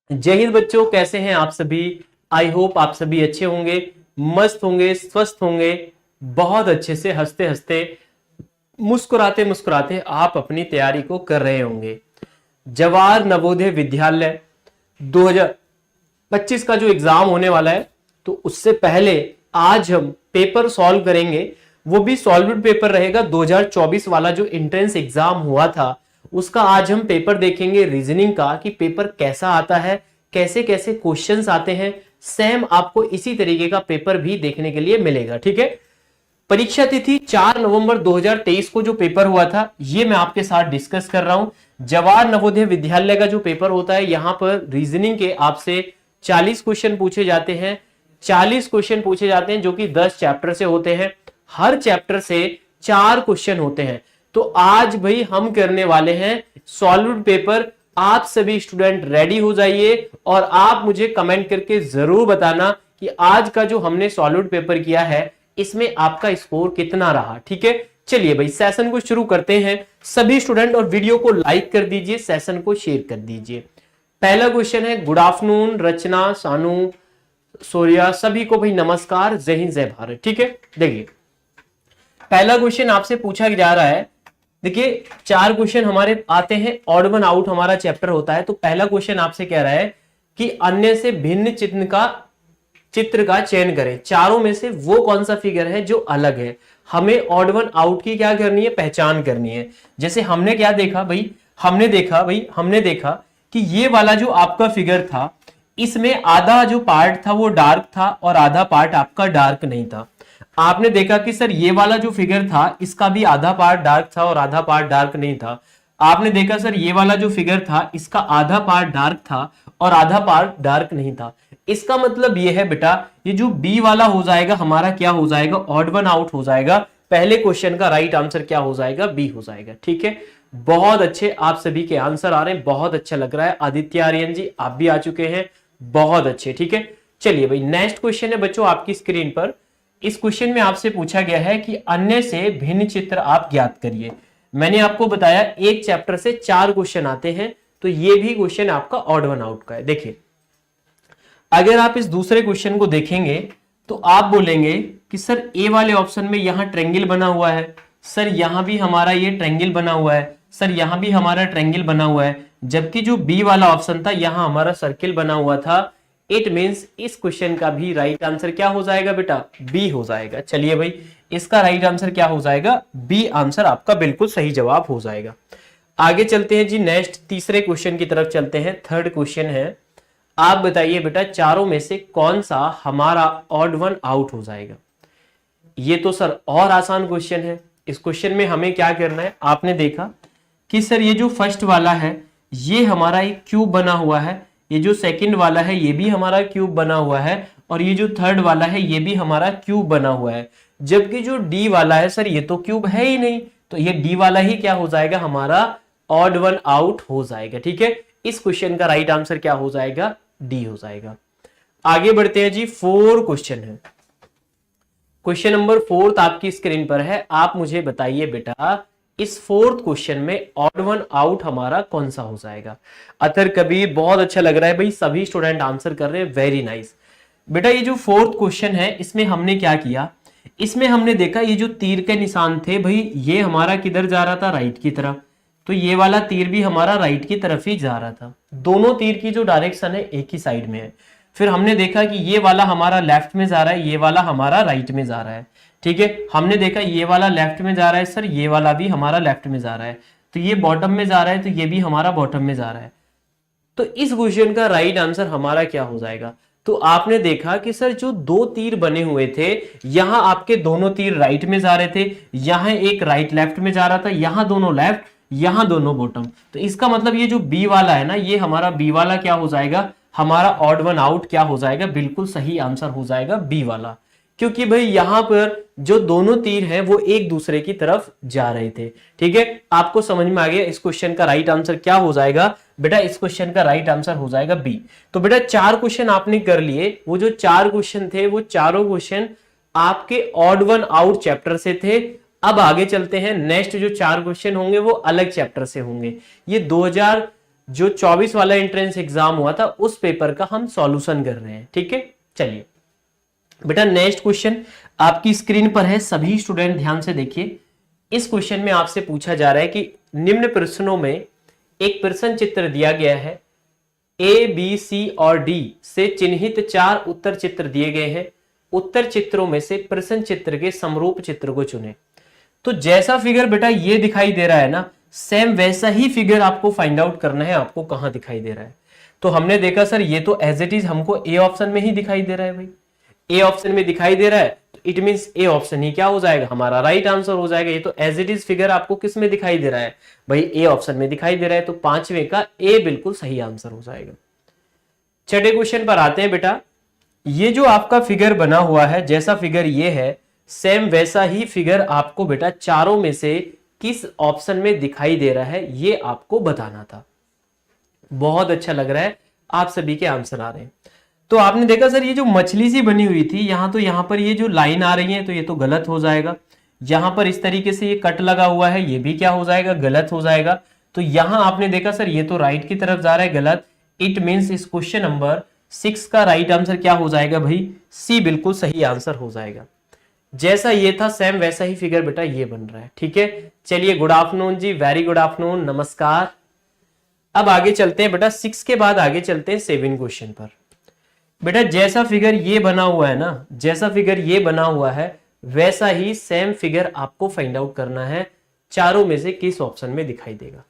जय हिंद बच्चों, कैसे हैं आप सभी। आई होप आप सभी अच्छे होंगे, मस्त होंगे, स्वस्थ होंगे, बहुत अच्छे से हंसते हंसते मुस्कुराते मुस्कुराते आप अपनी तैयारी को कर रहे होंगे। जवाहर नवोदय विद्यालय 2025 का जो एग्जाम होने वाला है, तो उससे पहले आज हम पेपर सॉल्व करेंगे। वो भी सॉल्व्ड पेपर रहेगा। 2024 वाला जो एंट्रेंस एग्जाम हुआ था उसका आज हम पेपर देखेंगे, रीजनिंग का, कि पेपर कैसा आता है, कैसे कैसे क्वेश्चंस आते हैं। सेम आपको इसी तरीके का पेपर भी देखने के लिए मिलेगा। ठीक है। परीक्षा तिथि 4 नवंबर 2023 को जो पेपर हुआ था ये मैं आपके साथ डिस्कस कर रहा हूं। जवाहर नवोदय विद्यालय का जो पेपर होता है, यहां पर रीजनिंग के आपसे 40 क्वेश्चन पूछे जाते हैं। 40 क्वेश्चन पूछे जाते हैं जो कि 10 चैप्टर से होते हैं। हर चैप्टर से 4 क्वेश्चन होते हैं। तो आज भाई हम करने वाले हैं सॉल्व्ड पेपर। आप सभी स्टूडेंट रेडी हो जाइए और आप मुझे कमेंट करके जरूर बताना कि आज का जो हमने सॉल्व्ड पेपर किया है इसमें आपका स्कोर कितना रहा। ठीक है, चलिए भाई सेशन को शुरू करते हैं। सभी स्टूडेंट और वीडियो को लाइक कर दीजिए, सेशन को शेयर कर दीजिए। पहला क्वेश्चन है, गुड आफ्टरनून रचना, सानू, सूर्या, सभी को भाई नमस्कार, जय हिंद जय भारत। ठीक है, देखिए पहला क्वेश्चन आपसे पूछा जा रहा है। देखिए 4 क्वेश्चन हमारे आते हैं, ऑड वन आउट हमारा चैप्टर होता है। तो पहला क्वेश्चन आपसे कह रहा है कि अन्य से भिन्न चित्र का चयन करें। चारों में से वो कौन सा फिगर है जो अलग है। हमें ऑड वन आउट की क्या करनी है, पहचान करनी है। जैसे हमने क्या देखा भाई, हमने देखा कि ये वाला जो आपका फिगर था, इसमें आधा जो पार्ट था वो डार्क था और आधा पार्ट आपका डार्क नहीं था। आपने देखा कि सर ये वाला जो फिगर था इसका भी आधा पार्ट डार्क था और आधा पार्ट डार्क नहीं था। आपने देखा सर ये वाला जो फिगर था इसका आधा पार्ट डार्क था और आधा पार्ट डार्क नहीं था। इसका मतलब ये है बेटा, ये जो बी वाला हो जाएगा हमारा क्या हो जाएगा, ऑड वन आउट हो जाएगा। पहले क्वेश्चन का राइट आंसर क्या हो जाएगा, बी हो जाएगा। ठीक है, बहुत अच्छे आप सभी के आंसर आ रहे हैं, बहुत अच्छा लग रहा है। आदित्य आर्यन जी आप भी आ चुके हैं, बहुत अच्छे। ठीक है, चलिए भाई नेक्स्ट क्वेश्चन है बच्चों आपकी स्क्रीन पर। इस क्वेश्चन में आपसे पूछा गया है कि अन्य से भिन्न चित्र आप ज्ञात करिए। मैंने आपको बताया एक चैप्टर से 4 क्वेश्चन आते हैं, तो ये भी क्वेश्चन आपका ऑड वन आउट का है। देखिए अगर आप इस दूसरे क्वेश्चन को देखेंगे तो आप बोलेंगे कि सर ए वाले ऑप्शन में यहां ट्रायंगल बना हुआ है, सर यहां भी हमारा ये ट्रायंगल बना हुआ है, सर यहां भी हमारा ट्रायंगल बना हुआ है, जबकि जो बी वाला ऑप्शन था यहां हमारा सर्किल बना हुआ था। इट मींस इस क्वेश्चन का भी राइट आंसर क्या हो जाएगा बेटा, बी हो जाएगा। चलिए भाई इसका राइट आंसर क्या हो जाएगा, बी आंसर आपका बिल्कुल सही जवाब हो जाएगा। आगे चलते हैं जी, नेक्स्ट तीसरे क्वेश्चन की तरफ चलते हैं। थर्ड क्वेश्चन है, आप बताइए बेटा चारों में से कौन सा हमारा ऑड वन आउट हो जाएगा। ये तो सर और आसान क्वेश्चन है। इस क्वेश्चन में हमें क्या करना है, आपने देखा कि सर ये जो फर्स्ट वाला है ये हमारा एक क्यूब बना हुआ है, ये जो सेकंड वाला है ये भी हमारा क्यूब बना हुआ है, और ये जो थर्ड वाला है ये भी हमारा क्यूब बना हुआ है। जबकि जो डी वाला है सर ये तो क्यूब है ही नहीं, तो ये डी वाला ही क्या हो जाएगा, हमारा ऑड वन आउट हो जाएगा। ठीक है, इस क्वेश्चन का राइट आंसर क्या हो जाएगा, डी हो जाएगा। आगे बढ़ते हैं जी, 4 क्वेश्चन है। क्वेश्चन नंबर 4 आपकी स्क्रीन पर है। आप मुझे बताइए बेटा इस 4th क्वेश्चन में ऑड वन आउट हमारा कौन सा हो जाएगा। अतर कबीर बहुत अच्छा लग रहा है भाई, सभी स्टूडेंट आंसर कर रहे हैं, वेरी नाइस। बेटा ये जो 4th क्वेश्चन है इसमें हमने क्या किया, इसमें हमने देखा ये जो तीर के निशान थे भाई ये हमारा किधर जा रहा था, राइट की तरफ। तो ये वाला तीर भी हमारा राइट की तरफ ही जा रहा था। दोनों तीर की जो डायरेक्शन है एक ही साइड में है। फिर हमने देखा कि ये वाला हमारा लेफ्ट में जा रहा है, ये वाला हमारा राइट में जा रहा है। ठीक है, हमने देखा ये वाला लेफ्ट में जा रहा है सर, ये वाला भी हमारा लेफ्ट में जा रहा है, तो ये बॉटम में जा रहा है, तो ये भी हमारा बॉटम में जा रहा है। तो इस क्वेश्चन का राइट आंसर हमारा क्या हो जाएगा। तो आपने देखा कि सर जो 2 तीर बने हुए थे, यहां आपके दोनों तीर राइट में जा रहे थे, यहां एक राइट लेफ्ट में जा रहा था, यहां दोनों लेफ्ट, यहां दोनों बॉटम। तो इसका मतलब ये जो बी वाला है ना, ये हमारा बी वाला क्या हो जाएगा, हमारा ऑड वन आउट क्या हो जाएगा, बिल्कुल सही आंसर हो जाएगा बी वाला। क्योंकि भाई यहां पर जो दोनों तीर हैं वो एक दूसरे की तरफ जा रहे थे। ठीक है, आपको समझ में आ गया इस क्वेश्चन का राइट आंसर क्या हो जाएगा बेटा, इस क्वेश्चन का राइट आंसर हो जाएगा बी। तो बेटा 4 क्वेश्चन आपने कर लिए। वो जो 4 क्वेश्चन थे वो चारों क्वेश्चन आपके ऑड वन आउट चैप्टर से थे। अब आगे चलते हैं, नेक्स्ट जो 4 क्वेश्चन होंगे वो अलग चैप्टर से होंगे। ये जो 24 वाला एंट्रेंस एग्जाम हुआ था उस पेपर का हम सॉल्यूशन कर रहे हैं। ठीक है, चलिए बेटा नेक्स्ट क्वेश्चन आपकी स्क्रीन पर है, सभी स्टूडेंट ध्यान से देखिए। इस क्वेश्चन में आपसे पूछा जा रहा है कि निम्न प्रश्नों में एक प्रश्न चित्र दिया गया है, ए बी सी और डी से चिन्हित 4 उत्तर चित्र दिए गए हैं। उत्तर चित्रों में से प्रश्न चित्र के समरूप चित्र को चुनें। तो जैसा फिगर बेटा ये दिखाई दे रहा है ना, सेम वैसा ही फिगर आपको फाइंड आउट करना है, आपको कहां दिखाई दे रहा है। तो हमने देखा सर ये तो एज इट इज हमको ए ऑप्शन में ही दिखाई दे रहा है भाई, ए ऑप्शन में दिखाई दे रहा है तो इट मींस ए ऑप्शन ही क्या हो जाएगा, हमारा राइट आंसर हो जाएगा। ये तो एज इट इज फिगर आपको किस में दिखाई दे रहा है भाई, ए ऑप्शन में दिखाई दे रहा है, तो 5वें का ए बिल्कुल सही आंसर हो जाएगा। छठे क्वेश्चन पर आते हैं बेटा, ये जो आपका फिगर बना हुआ है, जैसा फिगर ये है सेम वैसा ही फिगर आपको बेटा चारों में से किस ऑप्शन में दिखाई दे रहा है ये आपको बताना था। बहुत अच्छा लग रहा है, आप सभी के आंसर आ रहे हैं। तो आपने देखा सर ये जो मछली सी बनी हुई थी यहां, तो यहां पर ये जो लाइन आ रही है तो ये तो गलत हो जाएगा। यहां पर इस तरीके से ये कट लगा हुआ है, ये भी क्या हो जाएगा, गलत हो जाएगा। तो यहां आपने देखा सर ये तो राइट की तरफ जा रहा है, गलत। इट मींस इस क्वेश्चन नंबर 6 का राइट आंसर क्या हो जाएगा भाई, सी बिल्कुल सही आंसर हो जाएगा। जैसा ये था सेम वैसा ही फिगर बेटा ये बन रहा है। ठीक है, चलिए गुड आफ्टरनून जी, वेरी गुड आफ्टरनून, नमस्कार। अब आगे चलते हैं बेटा, 6 के बाद आगे चलते हैं 7 क्वेश्चन पर। बेटा जैसा फिगर ये बना हुआ है ना, जैसा फिगर ये बना हुआ है वैसा ही सेम फिगर आपको फाइंड आउट करना है, चारों में से किस ऑप्शन में दिखाई देगा।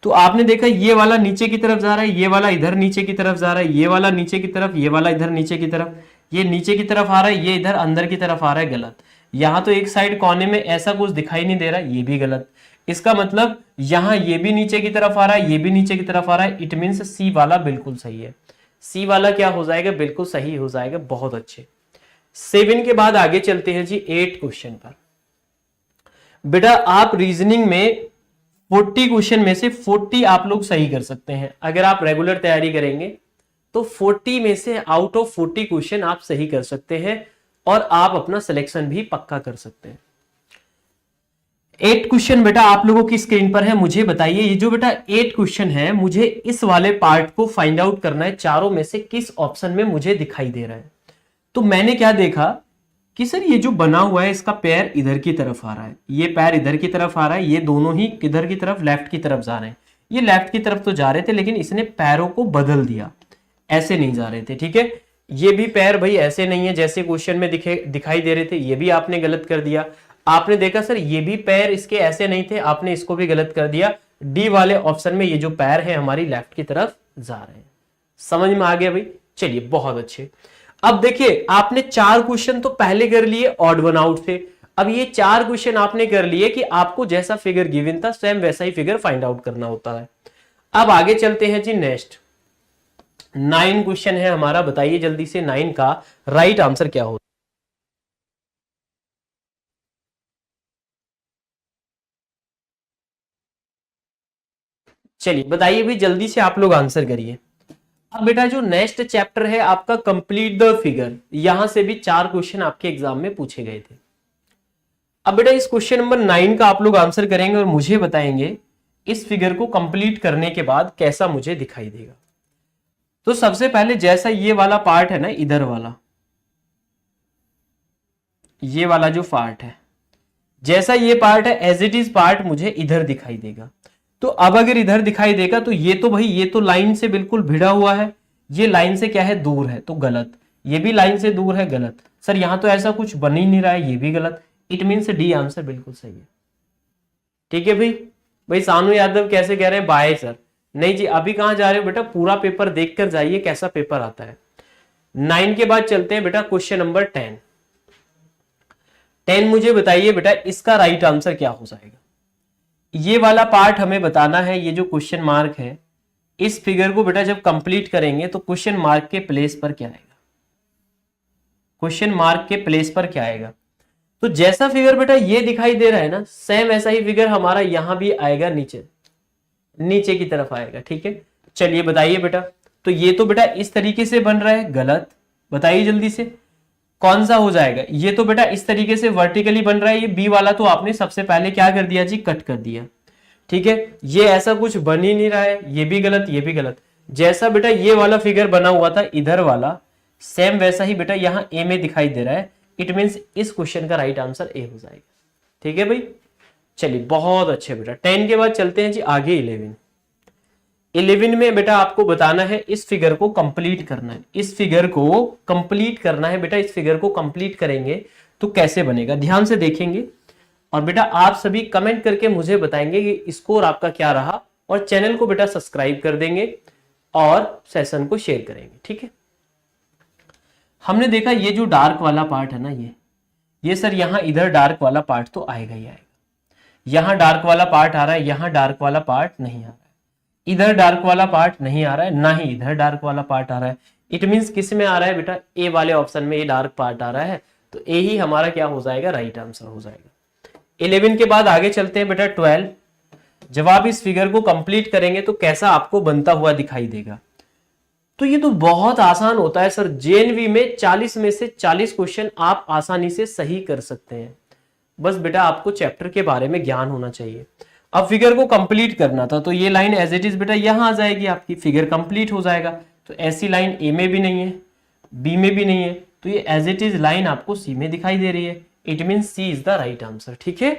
तो आपने देखा ये वाला नीचे की तरफ जा रहा है, ये वाला इधर नीचे की तरफ जा रहा है, ये वाला नीचे की तरफ, ये वाला इधर नीचे की तरफ, ये नीचे की तरफ आ रहा है, ये इधर अंदर की तरफ आ रहा है, गलत। यहां तो एक साइड कोने में ऐसा कुछ दिखाई नहीं दे रहा, ये भी गलत। इसका मतलब यहां ये भी नीचे की तरफ आ रहा है, ये भी नीचे की तरफ आ रहा है, इट मींस सी वाला बिल्कुल सही है। सी वाला क्या हो जाएगा, बिल्कुल सही हो जाएगा, बहुत अच्छे। 7 के बाद आगे चलते हैं जी 8 क्वेश्चन पर। बेटा आप रीजनिंग में 40 क्वेश्चन में से 40 आप लोग सही कर सकते हैं, अगर आप रेगुलर तैयारी करेंगे तो 40 में से आउट ऑफ 40 क्वेश्चन आप सही कर सकते हैं और आप अपना सिलेक्शन भी पक्का कर सकते हैं। 8 क्वेश्चन बेटा आप लोगों की स्क्रीन पर है, मुझे बताइए ये जो बेटा 8 क्वेश्चन है, मुझे इस वाले पार्ट को फाइंड आउट करना है, चारों में से किस ऑप्शन में मुझे दिखाई दे रहा है। तो मैंने क्या देखा कि सर ये जो बना हुआ है इसका पैर इधर की तरफ आ रहा है, ये पैर इधर की तरफ आ रहा है, ये दोनों ही किधर की तरफ, लेफ्ट की तरफ जा रहे हैं। ये लेफ्ट की तरफ तो जा रहे थे लेकिन इसने पैरों को बदल दिया, ऐसे नहीं जा रहे थे। ठीक है, ये भी पैर भाई ऐसे नहीं है जैसे क्वेश्चन में दिखाई दे रहे थे, ये भी आपने गलत कर दिया। आपने देखा सर ये भी पैर इसके ऐसे नहीं थे, आपने इसको भी गलत कर दिया। डी वाले ऑप्शन में ये जो पैर है हमारी लेफ्ट की तरफ जा रहे हैं। समझ में आ गया भाई, चलिए बहुत अच्छे। अब देखिए आपने 4 क्वेश्चन तो पहले कर लिए ऑड वन आउट से, अब ये 4 क्वेश्चन आपने कर लिए कि आपको जैसा फिगर गिवन था सेम वैसा ही फिगर फाइंड आउट करना होता है। अब आगे चलते हैं जी नेक्स्ट 9 क्वेश्चन है हमारा, बताइए जल्दी से 9 का राइट आंसर क्या होगा। चलिए बताइए भी जल्दी से आप लोग आंसर करिए। अब बेटा जो नेक्स्ट चैप्टर है आपका कंप्लीट द फिगर, यहां से भी 4 क्वेश्चन आपके एग्जाम में पूछे गए थे। अब बेटा इस क्वेश्चन नंबर 9 का आप लोग आंसर करेंगे और मुझे बताएंगे इस फिगर को कंप्लीट करने के बाद कैसा मुझे दिखाई देगा। तो सबसे पहले जैसा ये वाला पार्ट है ना, इधर वाला, ये वाला जो पार्ट है, जैसा ये पार्ट है एज इट इज पार्ट मुझे इधर दिखाई देगा। तो अब अगर इधर दिखाई देगा तो ये तो भाई ये तो लाइन से बिल्कुल भिड़ा हुआ है, ये लाइन से क्या है, दूर है, तो गलत। ये भी लाइन से दूर है, गलत। सर यहां तो ऐसा कुछ बन ही नहीं रहा है, ये भी गलत। इट मीन्स डी आंसर बिल्कुल सही है। ठीक है भाई सानू यादव कैसे कह रहे हैं बाय सर, नहीं जी अभी कहां जा रहे हो बेटा, पूरा पेपर देखकर जाइए कैसा पेपर आता है। 9 के बाद चलते हैं बेटा क्वेश्चन नंबर 10। 10 मुझे बताइए बेटा इसका राइट आंसर क्या हो जाएगा। ये वाला पार्ट हमें बताना है, ये जो क्वेश्चन मार्क है, इस फिगर को बेटा जब कंप्लीट करेंगे तो क्वेश्चन मार्क के प्लेस पर क्या आएगा, क्वेश्चन मार्क के प्लेस पर क्या आएगा। तो जैसा फिगर बेटा ये दिखाई दे रहा है ना, सेम ऐसा ही फिगर हमारा यहां भी आएगा, नीचे की तरफ आएगा। ठीक है, चलिए बताइए बेटा। तो ये तो बेटा इस तरीके से बन रहा है, गलत। बताइए जल्दी से कौन सा हो जाएगा। ये तो बेटा इस तरीके से वर्टिकली बन रहा है, ये बी वाला तो आपने सबसे पहले क्या कर दिया जी, कट कर दिया। ठीक है, ये ऐसा कुछ बन ही नहीं रहा है, ये भी गलत, ये भी गलत। जैसा बेटा ये वाला फिगर बना हुआ था इधर वाला, सेम वैसा ही बेटा यहाँ ए में दिखाई दे रहा है। इट मींस इस क्वेश्चन का राइट आंसर ए हो जाएगा। ठीक है भाई, चलिए बहुत अच्छे बेटा। 10 के बाद चलते हैं जी आगे 11। 11 में बेटा आपको बताना है, इस फिगर को कंप्लीट करना है, इस फिगर को कंप्लीट करना है बेटा। इस फिगर को कंप्लीट करेंगे तो कैसे बनेगा, ध्यान से देखेंगे और बेटा आप सभी कमेंट करके मुझे बताएंगे कि स्कोर आपका क्या रहा, और चैनल को बेटा सब्सक्राइब कर देंगे और सेशन को शेयर करेंगे। ठीक है, हमने देखा ये जो डार्क वाला पार्ट है ना, ये सर यहां इधर डार्क वाला पार्ट तो आएगा ही आएगा। यहां डार्क वाला पार्ट आ रहा है, यहां डार्क वाला पार्ट नहीं आ रहा है, इधर डार्क वाला पार्ट नहीं आ रहा है, ना ही इधर डार्क वाला पार्ट आ रहा है। इट मींस किस में आ रहा है बेटा, ए वाले ऑप्शन में ये डार्क पार्ट आ रहा है, तो ए ही हमारा क्या हो जाएगा, राइट आंसर हो जाएगा। 11 के बाद आगे चलते हैं बेटा 12। जब आप इस फिगर को कंप्लीट करेंगे तो कैसा आपको बनता हुआ दिखाई देगा। तो ये तो बहुत आसान होता है सर, जेएनवी में 40 में से 40 क्वेश्चन आप आसानी से सही कर सकते हैं। बस बेटा आपको चैप्टर के बारे में ज्ञान होना चाहिए। अब फिगर को कंप्लीट करना था, तो ये लाइन एज इट इज बेटा यहां आ जाएगी, आपकी फिगर कंप्लीट हो जाएगा। तो ऐसी लाइन ए में भी नहीं है, बी में भी नहीं है, तो ये एज इट इज लाइन आपको सी में दिखाई दे रही है। It mean C is the right answer. ठीक है,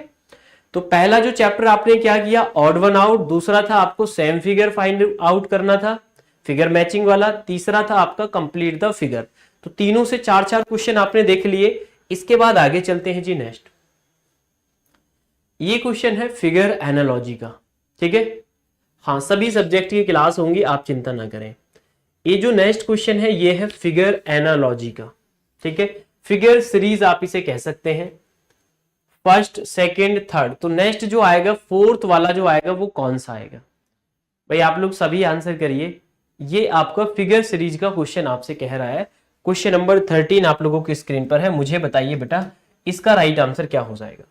तो पहला जो चैप्टर आपने क्या किया, ऑड वन आउट। दूसरा था आपको सेम फिगर फाइंड आउट करना था, फिगर मैचिंग वाला। तीसरा था आपका कंप्लीट द फिगर। तो तीनों से 4-4 क्वेश्चन आपने देख लिए। इसके बाद आगे चलते हैं जी नेक्स्ट। ये क्वेश्चन है फिगर एनालॉजी का। ठीक है, हाँ सभी सब्जेक्ट की क्लास होंगी, आप चिंता ना करें। ये जो नेक्स्ट क्वेश्चन है ये है फिगर एनालॉजी का। ठीक है, फिगर सीरीज आप इसे कह सकते हैं, फर्स्ट सेकंड थर्ड। तो नेक्स्ट जो आएगा फोर्थ वाला जो आएगा वो कौन सा आएगा भाई, आप लोग सभी आंसर करिए। ये आपका फिगर सीरीज का क्वेश्चन आपसे कह रहा है। क्वेश्चन नंबर 13 आप लोगों की स्क्रीन पर है। मुझे बताइए बेटा इसका राइट आंसर क्या हो जाएगा।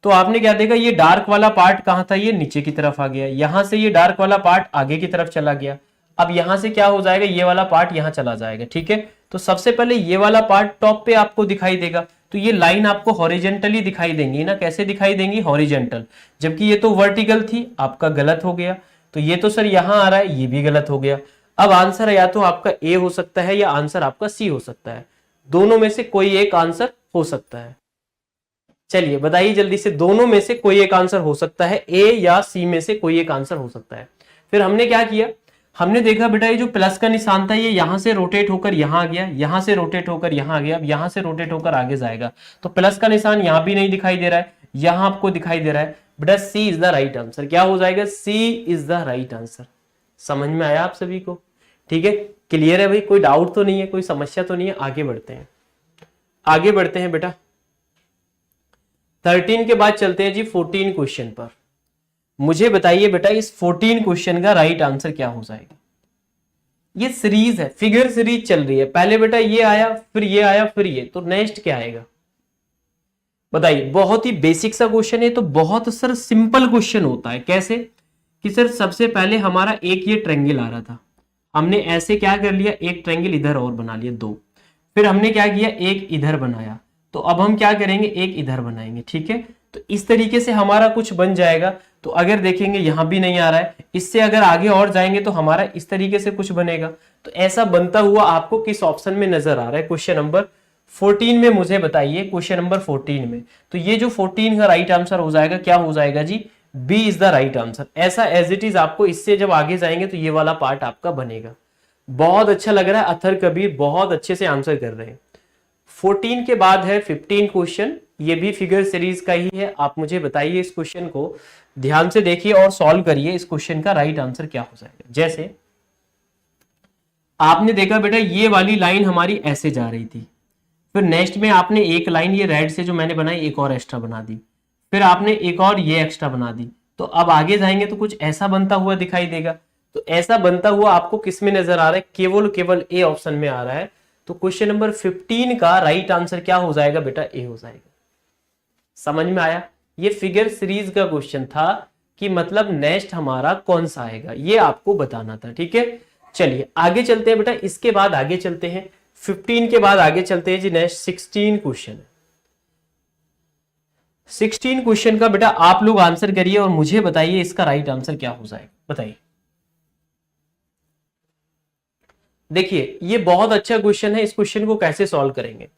तो आपने क्या देखा, ये डार्क वाला पार्ट कहां था, ये नीचे की तरफ आ गया। यहां से ये डार्क वाला पार्ट आगे की तरफ चला गया। अब यहां से क्या हो जाएगा, ये वाला पार्ट यहां चला जाएगा। ठीक है, तो सबसे पहले ये वाला पार्ट टॉप पे आपको दिखाई देगा। तो ये लाइन आपको हॉरिजेंटली दिखाई देंगी ना, कैसे दिखाई देंगी, हॉरिजेंटल। जबकि ये तो वर्टिकल थी, आपका गलत हो गया। तो ये तो सर यहां आ रहा है, ये भी गलत हो गया। अब आंसर या तो आपका ए हो सकता है या आंसर आपका सी हो सकता है। दोनों में से कोई एक आंसर हो सकता है। चलिए बताइए जल्दी से, दोनों में से कोई एक आंसर हो सकता है, ए या सी में से कोई एक आंसर हो सकता है। फिर हमने क्या किया, हमने देखा बेटा ये जो प्लस का निशान था ये यहां से रोटेट होकर यहां आ गया, यहां से रोटेट होकर यहां आ गया, अब यहां से रोटेट होकर आगे जाएगा। तो प्लस का निशान यहां भी नहीं दिखाई दे रहा है, यहां आपको दिखाई दे रहा है। बेटा सी इज द राइट आंसर। क्या हो जाएगा, सी इज द राइट आंसर। समझ में आया आप सभी को, ठीक है, क्लियर है भाई, कोई डाउट तो नहीं है, कोई समस्या तो नहीं है। आगे बढ़ते हैं, आगे बढ़ते हैं बेटा। 13 के बाद चलते हैं जी 14 क्वेश्चन पर। मुझे बताइए बेटा इस 14 क्वेश्चन का राइट आंसर क्या हो जाएगा। ये सीरीज है, फिगर सीरीज चल रही है। पहले बेटा ये आया, फिर ये आया, फिर ये, तो नेक्स्ट क्या आएगा बताइए। बहुत ही बेसिक सा क्वेश्चन है, तो बहुत सर सिंपल क्वेश्चन होता है। कैसे कि सर सबसे पहले हमारा एक ये ट्रायंगल आ रहा था, हमने ऐसे क्या कर लिया, एक ट्रायंगल इधर और बना लिया, 2। फिर हमने क्या किया, एक इधर बनाया। तो अब हम क्या करेंगे, एक इधर बनाएंगे। ठीक है, तो इस तरीके से हमारा कुछ बन जाएगा। तो अगर देखेंगे यहां भी नहीं आ रहा है, इससे अगर आगे और जाएंगे तो हमारा इस तरीके से कुछ बनेगा। तो ऐसा बनता हुआ आपको किस ऑप्शन में नजर आ रहा है, क्वेश्चन नंबर 14 में मुझे बताइए। क्वेश्चन नंबर 14 में, तो ये जो 14 का राइट आंसर हो जाएगा, क्या हो जाएगा जी, B is the right answer. ऐसा एज इट इज आपको, इससे जब आगे जाएंगे तो ये वाला पार्ट आपका बनेगा। बहुत अच्छा लग रहा है, अथर कबीर बहुत अच्छे से आंसर कर रहे हैं। 14 के बाद है 15 क्वेश्चन, ये भी फिगर सीरीज का ही है। आप मुझे बताइए, इस क्वेश्चन को ध्यान से देखिए और सॉल्व करिए, इस क्वेश्चन का राइट आंसर क्या हो जाएगा। जैसे आपने देखा बेटा ये वाली लाइन हमारी ऐसे जा रही थी, फिर नेक्स्ट में आपने एक लाइन ये रेड से जो मैंने बनाई एक और एक्स्ट्रा बना दी, फिर आपने एक और ये एक्स्ट्रा बना दी। तो अब आगे जाएंगे तो कुछ ऐसा बनता हुआ दिखाई देगा। तो ऐसा बनता हुआ आपको किस में नजर आ रहा है, केवल ए ऑप्शन में आ रहा है। तो क्वेश्चन नंबर 15 का राइट आंसर क्या हो जाएगा बेटा, ए हो जाएगा। समझ में आया, ये फिगर सीरीज का क्वेश्चन था कि मतलब नेक्स्ट हमारा कौन सा आएगा, ये आपको बताना था। ठीक है, चलिए आगे चलते हैं बेटा। इसके बाद आगे चलते हैं 15 के बाद आगे चलते हैं जी नेक्स्ट 16 क्वेश्चन। 16 क्वेश्चन का बेटा आप लोग आंसर करिए और मुझे बताइए इसका राइट आंसर क्या हो जाएगा, बताइए। देखिए ये बहुत अच्छा क्वेश्चन है, इस क्वेश्चन को कैसे सॉल्व करेंगे।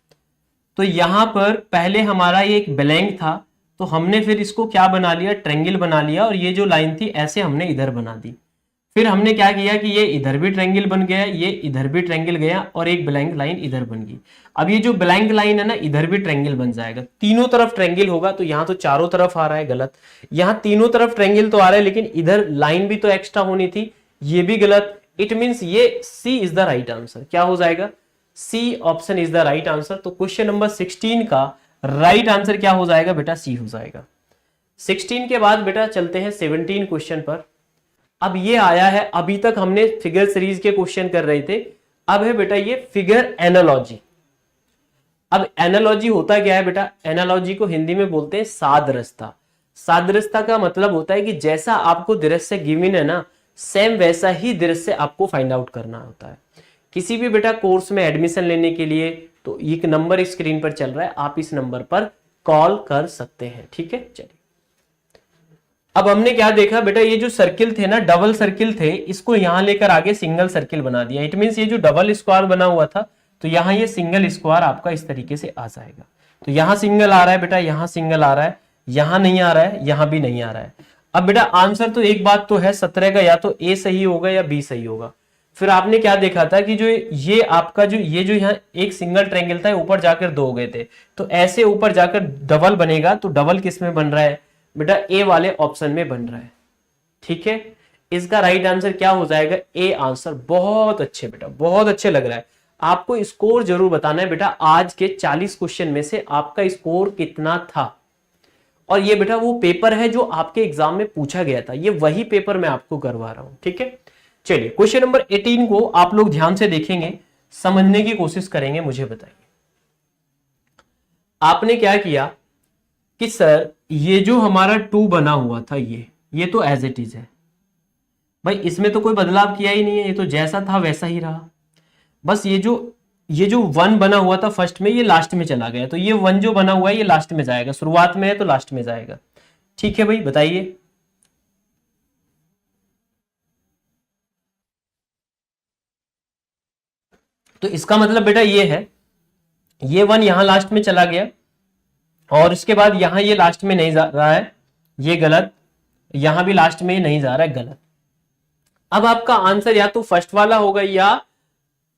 तो यहां पर पहले हमारा ये एक ब्लैंक था, तो हमने फिर इसको क्या बना लिया, ट्रायंगल बना लिया, और ये जो लाइन थी ऐसे हमने इधर बना दी। फिर हमने क्या किया कि ये इधर भी ट्रायंगल बन गया, ये इधर भी ट्रायंगल गया, और एक ब्लैंक लाइन इधर बन गई। अब ये जो ब्लैंक लाइन है ना, इधर भी ट्रायंगल बन जाएगा, तीनों तरफ ट्रायंगल होगा। तो यहाँ तो चारों तरफ आ रहा है, गलत। यहाँ तीनों तरफ ट्रायंगल तो आ रहा है, लेकिन इधर लाइन भी तो एक्स्ट्रा होनी थी, ये भी गलत। इट मीन्स ये C is the right answer. क्या हो जाएगा, C option is the right answer. तो क्वेश्चन नंबर 16 का राइट आंसर क्या हो जाएगा बेटा, सी हो जाएगा। 16 के बाद बेटा चलते हैं 17 क्वेश्चन पर। अब ये आया है, अभी तक हमने फिगर सीरीज के क्वेश्चन कर रहे थे, अब है बेटा ये फिगर एनालॉजी। अब एनालॉजी होता क्या है बेटा, एनालॉजी को हिंदी में बोलते हैं सादृश्यता। सादृश्यता का मतलब होता है कि जैसा आपको दृश्य गिवन है ना, सेम वैसा ही दृश्य आपको फाइंड आउट करना होता है। किसी भी बेटा कोर्स में एडमिशन लेने के लिए तो एक नंबर स्क्रीन पर चल रहा है, आप इस नंबर पर कॉल कर सकते हैं, ठीक है। चलिए अब हमने क्या देखा बेटा, ये जो सर्किल थे ना, डबल सर्किल थे, इसको यहां लेकर आगे सिंगल सर्किल बना दिया। इट मींस ये जो डबल स्क्वायर बना हुआ था, तो यहां ये सिंगल स्क्वायर आपका इस तरीके से आ जाएगा। तो यहां सिंगल आ रहा है बेटा, यहां सिंगल आ रहा है, यहां नहीं आ रहा है, यहां भी नहीं आ रहा है। अब बेटा आंसर तो एक बात तो है 17 का, या तो ए सही होगा या बी सही होगा। फिर आपने क्या देखा था कि जो ये आपका जो यहाँ एक सिंगल ट्रायंगल था, ऊपर जाकर दो हो गए थे, तो ऐसे ऊपर जाकर डबल बनेगा। तो डबल किस में बन रहा है बेटा, ए वाले ऑप्शन में बन रहा है, ठीक है। इसका राइट आंसर क्या हो जाएगा, ए आंसर। बहुत अच्छे बेटा, बहुत अच्छे लग रहा है। आपको स्कोर जरूर बताना है बेटा, आज के 40 क्वेश्चन में से आपका स्कोर कितना था। और ये बेटा वो पेपर है जो आपके एग्जाम में पूछा गया था, ये वही पेपर मैं आपको करवा रहा हूं, ठीक है। चलिए क्वेश्चन नंबर 18 को आप लोग ध्यान से देखेंगे, समझने की कोशिश करेंगे, मुझे बताइए। आपने क्या किया कि सर ये जो हमारा 2 बना हुआ था, ये तो एज इट इज है भाई, इसमें तो कोई बदलाव किया ही नहीं है, ये तो जैसा था वैसा ही रहा। बस ये जो 1 बना हुआ था फर्स्ट में, ये लास्ट में चला गया। तो ये 1 जो बना हुआ है ये लास्ट में जाएगा, शुरुआत में है तो लास्ट में जाएगा, ठीक है भाई। बताइए तो इसका मतलब बेटा ये है, ये 1 यहां लास्ट में चला गया, और इसके बाद यहां ये लास्ट में नहीं जा रहा है, ये गलत। यहां भी लास्ट में नहीं जा रहा है, गलत। अब आपका आंसर या तो फर्स्ट वाला होगा या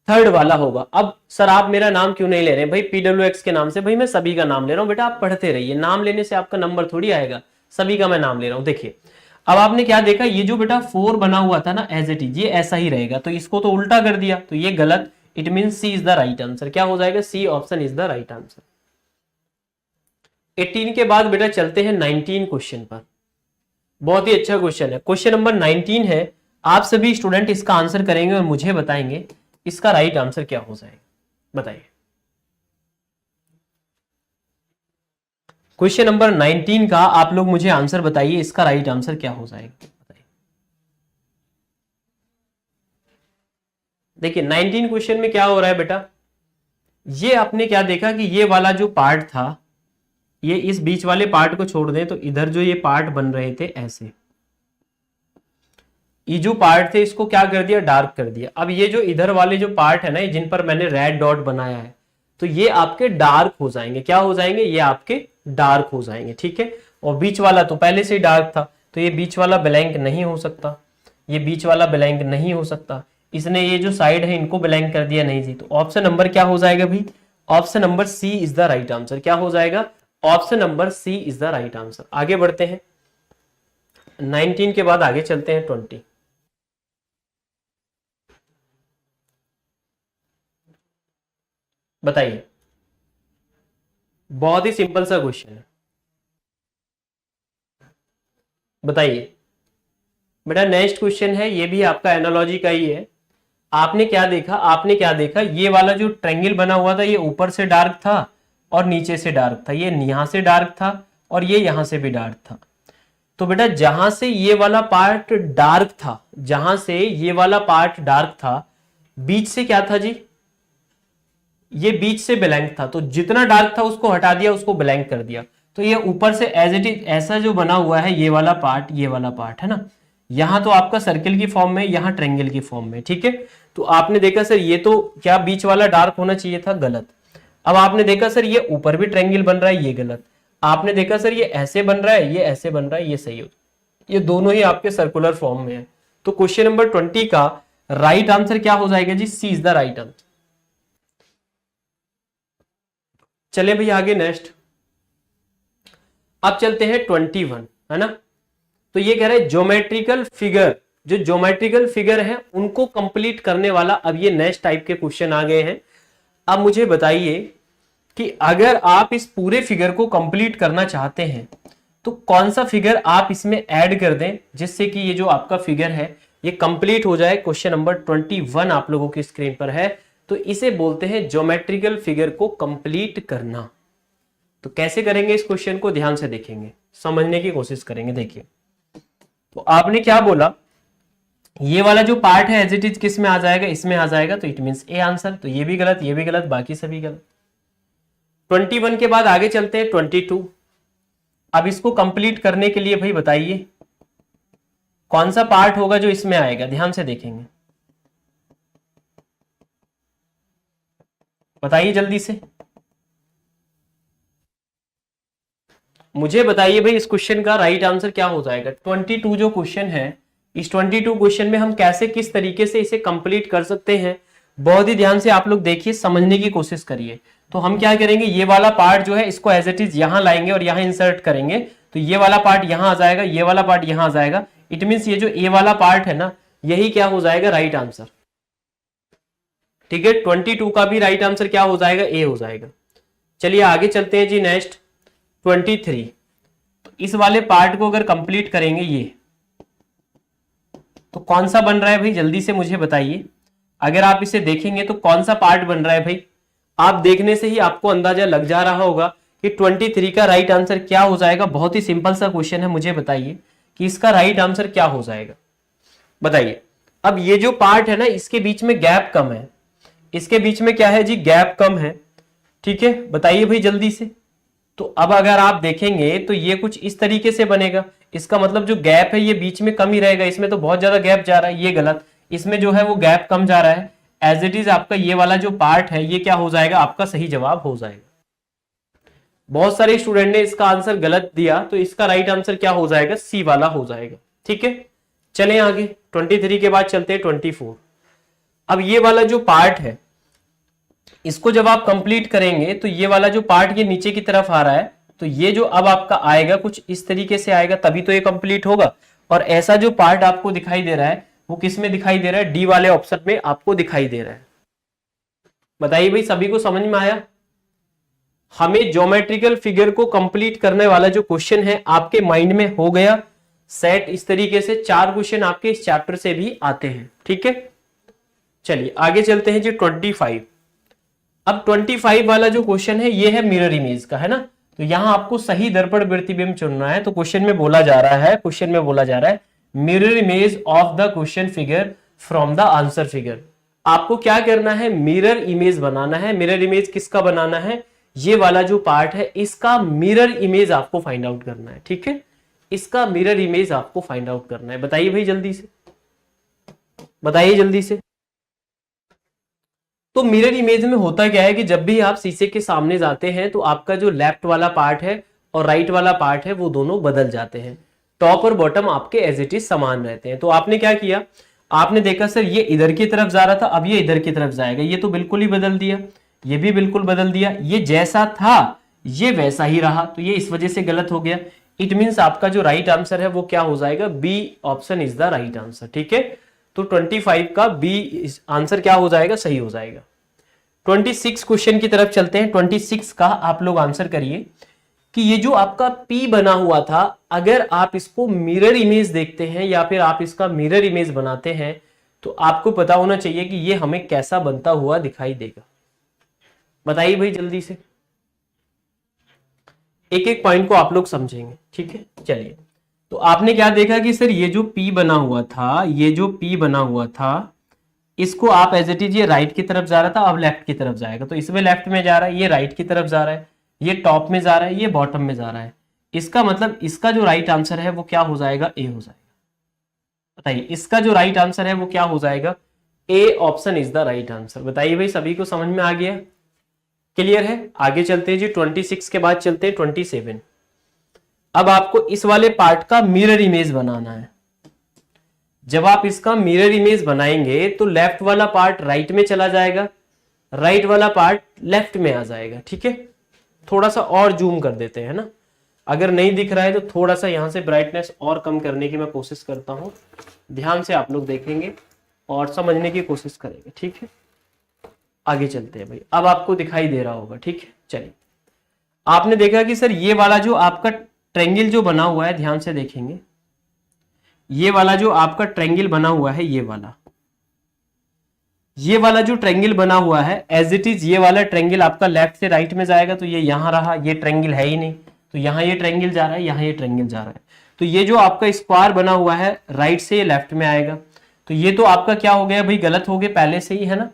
थर्ड वाला होगा। अब सर आप मेरा नाम क्यों नहीं ले रहे हैं भाई, PWX के नाम से? भाई मैं सभी का नाम ले रहा हूं बेटा, आप पढ़ते रहिए, नाम लेने से आपका नंबर थोड़ी आएगा, सभी का मैं नाम ले रहा हूं। देखिए अब आपने क्या देखा, ये जो बेटा 4 बना हुआ था ना एज इट इज, ये ऐसा ही रहेगा, तो इसको तो उल्टा कर दिया, तो ये गलत। It mean C is the right answer. क्या हो जाएगा, C option is the right answer. 18 के बाद बेटा चलते हैं 19 क्वेश्चन पर। बहुत ही अच्छा क्वेश्चन है, क्वेश्चन नंबर 19 है। आप सभी स्टूडेंट इसका आंसर करेंगे और मुझे बताएंगे इसका राइट आंसर क्या हो जाएगा, बताइए। क्वेश्चन नंबर 19 का आप लोग मुझे आंसर बताइए, इसका राइट आंसर क्या हो जाएगा, बताइए। देखिए 19 क्वेश्चन में क्या हो रहा है बेटा, ये आपने क्या देखा कि ये वाला जो पार्ट था, ये इस बीच वाले पार्ट को छोड़ दें तो इधर जो ये पार्ट बन रहे थे ऐसे, ये जो पार्ट थे इसको क्या कर दिया, डार्क कर दिया। अब ये जो इधर वाले जो पार्ट है ना, जिन पर मैंने रेड डॉट बनाया है, तो ये आपके डार्क हो जाएंगे। क्या हो जाएंगे, ये आपके डार्क हो जाएंगे, ठीक है। और बीच वाला तो पहले से ही डार्क था, तो ये बीच वाला ब्लैंक नहीं हो सकता, ये बीच वाला ब्लैंक नहीं हो सकता। इसने ये जो साइड है इनको ब्लैंक कर दिया, नहीं जी। तो ऑप्शन नंबर क्या हो जाएगा भाई, option number C is the right answer. क्या हो जाएगा, option number C is the right answer. आगे बढ़ते हैं, 19 के बाद आगे चलते हैं 20। बताइए, बहुत ही सिंपल सा क्वेश्चन है, बताइए बेटा। नेक्स्ट क्वेश्चन है, ये भी आपका एनालॉजी का ही है। आपने क्या देखा, आपने क्या देखा, ये वाला जो ट्रायंगल बना हुआ था, ये ऊपर से डार्क था और नीचे से डार्क था, ये यहां से डार्क था और ये यहां से भी डार्क था। तो बेटा जहां से ये वाला पार्ट डार्क था, जहां से ये वाला पार्ट डार्क था, बीच से क्या था जी, ये बीच से ब्लैंक था। तो जितना डार्क था उसको हटा दिया, उसको ब्लैंक कर दिया। तो ये ऊपर से एज इट इज ऐसा जो बना हुआ है ये वाला पार्ट, ये वाला पार्ट है ना, यहां तो आपका सर्किल की फॉर्म में, यहां ट्रायंगल की फॉर्म में, ठीक है। तो आपने देखा सर ये तो क्या बीच वाला डार्क होना चाहिए था, गलत। अब आपने देखा सर ये ऊपर भी ट्रायंगल बन रहा है, ये गलत। आपने देखा सर ये ऐसे बन रहा है, ये ऐसे बन रहा है, ये सही हो, ये दोनों ही आपके सर्कुलर फॉर्म में है। तो क्वेश्चन नंबर 20 का राइट आंसर क्या हो जाएगा जी, सी इज द राइट आंसर। चले भाई आगे नेक्स्ट, अब चलते हैं 21, है ना। तो ये कह रहे हैं ज्योमेट्रिकल फिगर, जो ज्योमेट्रिकल फिगर है उनको कंप्लीट करने वाला, अब ये नेक्स्ट टाइप के क्वेश्चन आ गए हैं। अब मुझे बताइए कि अगर आप इस पूरे फिगर को कंप्लीट करना चाहते हैं तो कौन सा फिगर आप इसमें ऐड कर दें जिससे कि ये जो आपका फिगर है ये कंप्लीट हो जाए। क्वेश्चन नंबर 21 आप लोगों की स्क्रीन पर है, तो इसे बोलते हैं ज्योमेट्रिकल फिगर को कंप्लीट करना। तो कैसे करेंगे इस क्वेश्चन को, ध्यान से देखेंगे, समझने की कोशिश करेंगे। देखिए, तो आपने क्या बोला, ये वाला जो पार्ट है एज इट इज किस में आ जाएगा, इसमें आ जाएगा, तो इट मींस ए आंसर। तो ये भी गलत, ये भी गलत, बाकी सभी गलत। 21 के बाद आगे चलते हैं 22। अब इसको कंप्लीट करने के लिए भाई बताइए कौन सा पार्ट होगा जो इसमें आएगा, ध्यान से देखेंगे, बताइए जल्दी से मुझे बताइए भाई इस क्वेश्चन का राइट आंसर क्या हो जाएगा। 22 जो क्वेश्चन है, इस 22 क्वेश्चन में हम कैसे किस तरीके से इसे कंप्लीट कर सकते हैं, बहुत ही ध्यान से आप लोग देखिए, समझने की कोशिश करिए। तो हम क्या करेंगे, ये वाला पार्ट जो है इसको एज इट इज यहां लाएंगे और यहां इंसर्ट करेंगे, तो ये वाला पार्ट यहां आ जाएगा, ये वाला पार्ट यहां आ जाएगा। इट मींस ये जो ए वाला पार्ट है ना, यही क्या हो जाएगा, राइट आंसर। ठीक है, 22 का भी राइट आंसर क्या हो जाएगा, ए हो जाएगा। चलिए आगे चलते हैं जी नेक्स्ट 23। तो इस वाले पार्ट को अगर कंप्लीट करेंगे ये, तो कौन सा बन रहा है भाई, जल्दी से मुझे बताइए। अगर आप इसे देखेंगे तो कौन सा पार्ट बन रहा है भाई, आप देखने से ही आपको अंदाजा लग जा रहा होगा कि 23 का राइट आंसर क्या हो जाएगा। बहुत ही सिंपल सा क्वेश्चन है, मुझे बताइए कि इसका राइट आंसर क्या हो जाएगा, बताइए। अब ये जो पार्ट है ना, इसके बीच में गैप कम है, इसके बीच में क्या है जी, गैप कम है, ठीक है, बताइए भाई जल्दी से। तो अब अगर आप देखेंगे तो ये कुछ इस तरीके से बनेगा, इसका मतलब जो गैप है ये बीच में कम ही रहेगा, इसमें तो बहुत ज्यादा गैप जा रहा है, ये गलत, इसमें जो है वो गैप कम जा रहा है। एज इट इज आपका ये वाला जो पार्ट है ये क्या हो जाएगा, आपका सही जवाब हो जाएगा। बहुत सारे स्टूडेंट ने इसका आंसर गलत दिया, तो इसका राइट आंसर क्या हो जाएगा, सी वाला हो जाएगा। ठीक है, चलें आगे, 23 के बाद चलते हैं 24। अब ये वाला जो पार्ट है इसको जब आप कंप्लीट करेंगे तो ये वाला जो पार्ट ये नीचे की तरफ आ रहा है, तो ये जो अब आपका आएगा कुछ इस तरीके से आएगा, तभी तो ये कंप्लीट होगा। और ऐसा जो पार्ट आपको दिखाई दे रहा है वो किस में दिखाई दे रहा है, डी वाले ऑप्शन में आपको दिखाई दे रहा है। बताइए भाई सभी को समझ में आया। हमें ज्योमेट्रिकल फिगर को कंप्लीट करने वाला जो क्वेश्चन है आपके माइंड में हो गया सेट। इस तरीके से 4 क्वेश्चन आपके इस चैप्टर से भी आते हैं। ठीक है, चलिए आगे चलते हैं जी 25। अब 25 वाला जो क्वेश्चन है ये है मिरर इमेज का, है ना। तो यहां आपको सही दर्पण प्रतिबिंब चुनना है। तो क्वेश्चन में बोला जा रहा है mirror image of the question figure from the answer figure. आपको क्या करना है, मिरर इमेज बनाना है। मिरर इमेज किसका बनाना है, ये वाला जो पार्ट है इसका मिरर इमेज आपको फाइंड आउट करना है। ठीक है, इसका मिरर इमेज आपको फाइंड आउट करना है। बताइए भाई जल्दी से, बताइए जल्दी से। तो मिरर इमेज में होता क्या है कि जब भी आप शीशे के सामने जाते हैं तो आपका जो लेफ्ट वाला पार्ट है और राइट वाला पार्ट है वो दोनों बदल जाते हैं। टॉप और बॉटम आपके एज इट इज समान रहते हैं। तो आपने क्या किया, आपने देखा सर ये इधर की तरफ जा रहा था, अब ये इधर की तरफ जाएगा, ये तो बिल्कुल ही बदल दिया, ये भी बिल्कुल बदल दिया, ये जैसा था ये वैसा ही रहा, तो ये इस वजह से गलत हो गया। इट मींस आपका जो राइट आंसर है वो क्या हो जाएगा, B option is the right answer. ठीक है, तो 25 का बी आंसर क्या हो जाएगा, सही हो जाएगा। 26 क्वेश्चन की तरफ चलते हैं। 26 का आप लोग आंसर करिए कि ये जो आपका P बना हुआ था, अगर आप इसको मिरर इमेज देखते हैं या फिर आप इसका मिरर इमेज बनाते हैं तो आपको पता होना चाहिए कि ये हमें कैसा बनता हुआ दिखाई देगा। बताइए भाई जल्दी से, एक एक पॉइंट को आप लोग समझेंगे। ठीक है, चलिए। तो आपने क्या देखा कि सर ये जो P बना हुआ था, ये जो P बना हुआ था इसको आप एज इट इज, ये राइट की तरफ जा रहा था, अब लेफ्ट की तरफ जाएगा, तो इसमें लेफ्ट में जा रहा है, ये राइट की तरफ जा रहा है। ये टॉप में जा रहा है, ये बॉटम में जा रहा है। इसका मतलब इसका जो राइट आंसर है वो क्या हो जाएगा, ए हो जाएगा। बताइए इसका जो राइट आंसर है वो क्या हो जाएगा, A option is the right answer. बताइए भाई सभी को समझ में आ गया, क्लियर है। आगे चलते हैं जी, 26 के बाद चलते हैं 27। अब आपको इस वाले पार्ट का मिरर इमेज बनाना है। जब आप इसका मिरर इमेज बनाएंगे तो लेफ्ट वाला पार्ट राइट में चला जाएगा, राइट वाला पार्ट लेफ्ट में आ जाएगा, ठीक है। थोड़ा सा और जूम कर देते हैं ना, अगर नहीं दिख रहा है तो थोड़ा सा यहां से ब्राइटनेस और कम करने की मैं कोशिश करता हूं। ध्यान से आप लोग देखेंगे और समझने की कोशिश करेंगे, ठीक है। आगे चलते हैं भाई, अब आपको दिखाई दे रहा होगा, ठीक है। चलिए, आपने देखा कि सर ये वाला जो आपका ट्रायंगल जो बना हुआ है, ध्यान से देखेंगे, ये वाला जो आपका ट्रायंगल बना हुआ है, ये वाला जो ट्रायंगल बना हुआ है एज इट इज, ये वाला ट्रायंगल आपका लेफ्ट से राइट में जाएगा तो ये यहां रहा, ये ट्रायंगल है ही नहीं, तो यहां ये ट्रायंगल जा रहा है, यहां ये ट्रायंगल जा रहा है। तो ये जो आपका स्क्वायर बना हुआ है राइट से ये लेफ्ट में आएगा, तो ये तो आपका क्या हो गया भाई, गलत हो गया पहले से ही, है ना।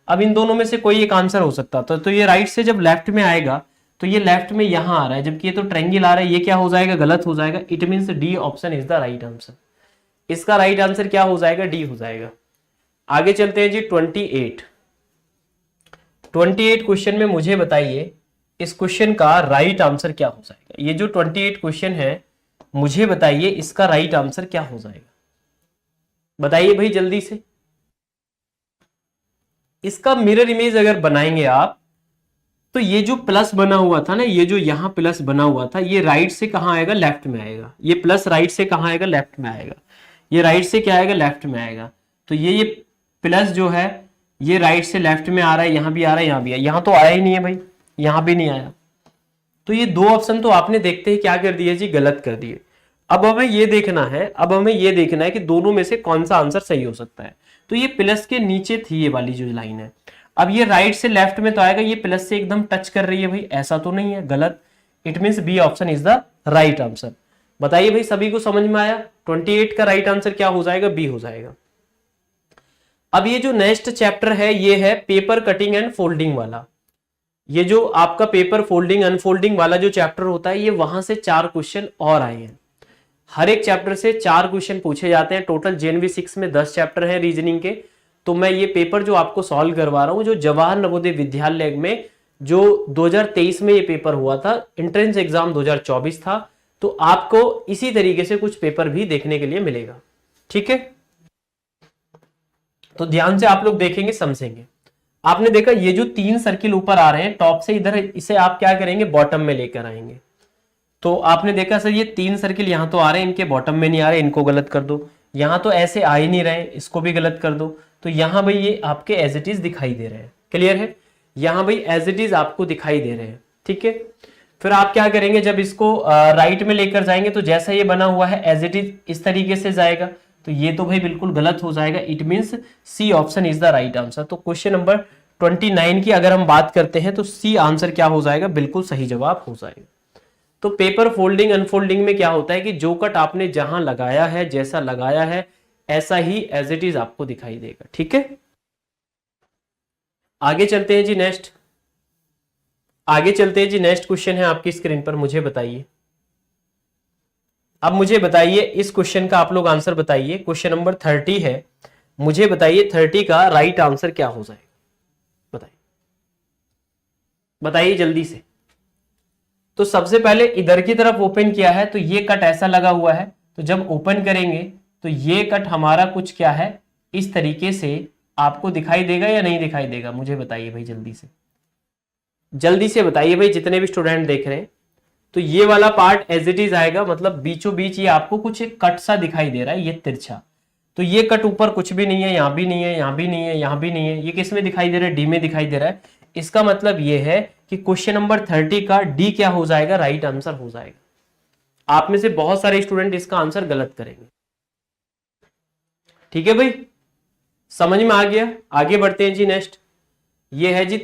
अब इन दोनों में से कोई एक आंसर हो सकता था, तो ये राइट से जब लेफ्ट में आएगा तो ये लेफ्ट में यहां आ रहा है, जबकि ये तो ट्रायंगल आ रहा है, ये क्या हो जाएगा, गलत हो जाएगा। It means D option is the right answer. इसका राइट आंसर क्या हो जाएगा, डी हो जाएगा। आगे चलते हैं जी 28 क्वेश्चन में मुझे बताइए इस क्वेश्चन का राइट आंसर क्या हो जाएगा। ये जो 28 क्वेश्चन है मुझे बताइए इसका राइट आंसर क्या हो जाएगा, बताइए भाई जल्दी से। इसका मिरर इमेज अगर बनाएंगे आप तो ये जो प्लस बना हुआ था ना, ये जो यहां प्लस बना हुआ था, ये राइट से कहां आएगा, लेफ्ट में आएगा। ये प्लस राइट से कहां आएगा, लेफ्ट में आएगा। ये राइट से क्या आएगा, लेफ्ट में आएगा। तो ये प्लस जो है ये राइट से लेफ्ट में आ रहा है, यहां भी आ रहा है, यहां भी है, यहां तो आया ही नहीं है भाई, यहां भी नहीं आया। तो ये दो ऑप्शन तो आपने देखते ही क्या कर दिए जी, गलत कर दिए। अब हमें ये देखना है, कि दोनों में से कौन सा आंसर सही हो सकता है। तो ये प्लस के नीचे थी ये वाली जो लाइन है, अब ये राइट से लेफ्ट में तो आएगा, ये प्लस से एकदम टच कर रही है भाई, ऐसा तो नहीं है, गलत। It means B option is the right answer. बताइए भाई सभी को समझ में आया, 28 का राइट आंसर क्या हो जाएगा, बी हो जाएगा। अब ये जो नेक्स्ट चैप्टर है ये है पेपर कटिंग एंड फोल्डिंग वाला। ये जो आपका पेपर फोल्डिंग अनफोल्डिंग वाला जो चैप्टर होता है, ये वहां से 4 क्वेश्चन और आए हैं। हर एक चैप्टर से 4 क्वेश्चन पूछे जाते हैं। टोटल जेएनवी 6 में 10 चैप्टर है रीजनिंग के। तो मैं ये पेपर जो आपको सॉल्व करवा रहा हूं, जो जवाहर नवोदय विद्यालय में जो 2023 में ये पेपर हुआ था, एंट्रेंस एग्जाम 2024 था, तो आपको इसी तरीके से कुछ पेपर भी देखने के लिए मिलेगा, ठीक है। तो ध्यान से आप लोग देखेंगे, समझेंगे। आपने देखा ये जो 3 सर्किल ऊपर आ रहे हैं टॉप से इधर, इसे आप क्या करेंगे, बॉटम में लेकर आएंगे। तो आपने देखा सर ये 3 सर्किल यहां तो आ रहे हैं, इनके बॉटम में नहीं आ रहे, इनको गलत कर दो। यहां तो ऐसे आ ही नहीं रहे, इसको भी गलत कर दो। तो यहां भाई ये आपके एज इट इज दिखाई दे रहे हैं, क्लियर है। यहां भाई एज इट इज आपको दिखाई दे रहे हैं, ठीक है। फिर आप क्या करेंगे, जब इसको राइट में लेकर जाएंगे तो जैसा ये बना हुआ है एज इट इज इस तरीके से जाएगा, तो ये तो भाई बिल्कुल गलत हो जाएगा। It means C option is the right answer. तो क्वेश्चन नंबर 29 की अगर हम बात करते हैं तो सी आंसर क्या हो जाएगा, बिल्कुल सही जवाब हो जाएगा। तो पेपर फोल्डिंग अनफोल्डिंग में क्या होता है कि जो कट आपने जहां लगाया है, जैसा लगाया है, ऐसा ही एज इट इज आपको दिखाई देगा, ठीक है। आगे चलते हैं जी नेक्स्ट। नेक्स्ट क्वेश्चन है आपकी स्क्रीन पर, मुझे बताइए। अब मुझे बताइए इस क्वेश्चन का आप लोग आंसर बताइए। क्वेश्चन नंबर 30 है, मुझे बताइए 30 का राइट आंसर क्या हो जाएगा, बताइए बताइए जल्दी से। तो सबसे पहले इधर की तरफ ओपन किया है तो ये कट ऐसा लगा हुआ है, तो जब ओपन करेंगे तो ये कट हमारा कुछ क्या है, इस तरीके से आपको दिखाई देगा या नहीं दिखाई देगा, मुझे बताइए भाई जल्दी से बताइए भाई, जितने भी स्टूडेंट देख रहे हैं। तो ये वाला पार्ट एज इट इज आएगा, मतलब बीचों बीच ये आपको कुछ एक कट सा दिखाई दे रहा है, ये तिरछा। तो ये कट ऊपर कुछ भी नहीं है, यहां भी नहीं है, यहां भी नहीं है, यहां भी नहीं है, ये किस में दिखाई दे रहा है, डी में दिखाई दे रहा है। इसका मतलब ये है कि क्वेश्चन नंबर 30 का डी क्या हो जाएगा, राइट आंसर हो जाएगा। आप में से बहुत सारे स्टूडेंट इसका आंसर गलत करेंगे, ठीक है भाई, समझ में आ गया। आगे बढ़ते हैं जी नेक्स्ट। ये है जी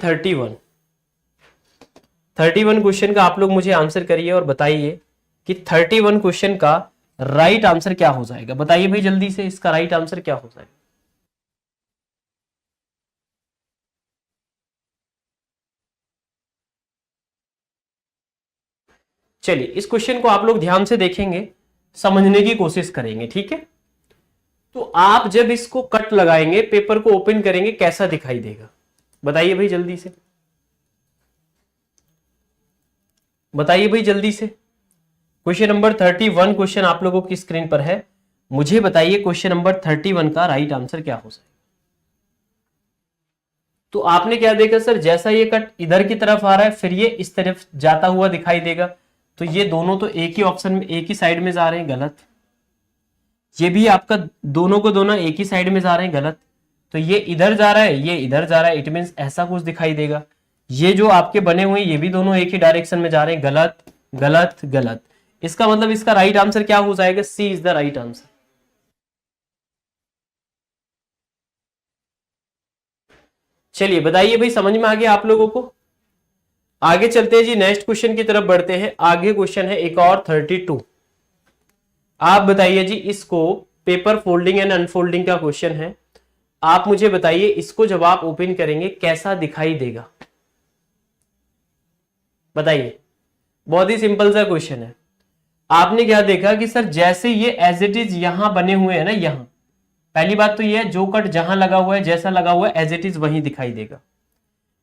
31 क्वेश्चन का आप लोग मुझे आंसर करिए और बताइए कि 31 क्वेश्चन का राइट आंसर क्या हो जाएगा। बताइए भाई जल्दी से, इसका राइट आंसर क्या हो जाएगा। चलिए इस क्वेश्चन को आप लोग ध्यान से देखेंगे, समझने की कोशिश करेंगे, ठीक है। तो आप जब इसको कट लगाएंगे, पेपर को ओपन करेंगे, कैसा दिखाई देगा बताइए भाई जल्दी से, बताइए भाई जल्दी से। क्वेश्चन नंबर 31 क्वेश्चन आप लोगों की स्क्रीन पर है, मुझे बताइए क्वेश्चन नंबर 31 का राइट आंसर क्या हो जाएगा। तो आपने क्या देखा सर, जैसा ये कट इधर की तरफ आ रहा है फिर ये इस तरफ जाता हुआ दिखाई देगा, तो ये दोनों तो एक ही ऑप्शन में, एक ही साइड में जा रहे हैं, गलत। ये भी आपका दोनों को दोनों एक ही साइड में जा रहे हैं, गलत। तो ये इधर जा रहा है, ये इधर जा रहा है, इट मींस ऐसा कुछ दिखाई देगा। ये जो आपके बने हुए हैं ये भी दोनों एक ही डायरेक्शन में जा रहे हैं, गलत गलत गलत। इसका मतलब इसका राइट आंसर क्या हो जाएगा, सी इज द राइट आंसर। चलिए बताइए भाई, समझ में आ गया आप लोगों को। आगे चलते हैं जी, नेक्स्ट क्वेश्चन की तरफ बढ़ते हैं। आगे क्वेश्चन है एक और 32। आप बताइए जी, इसको पेपर फोल्डिंग एंड अनफोल्डिंग का क्वेश्चन है। आप मुझे बताइए इसको जब आप ओपन करेंगे कैसा दिखाई देगा, बताइए। बहुत ही सिंपल सा क्वेश्चन है। आपने क्या देखा कि सर जैसे ये एज इट इज यहां बने हुए हैं ना, यहां पहली बात तो ये है जो कट जहां लगा हुआ है, जैसा लगा हुआ है एज इट इज वहीं दिखाई देगा,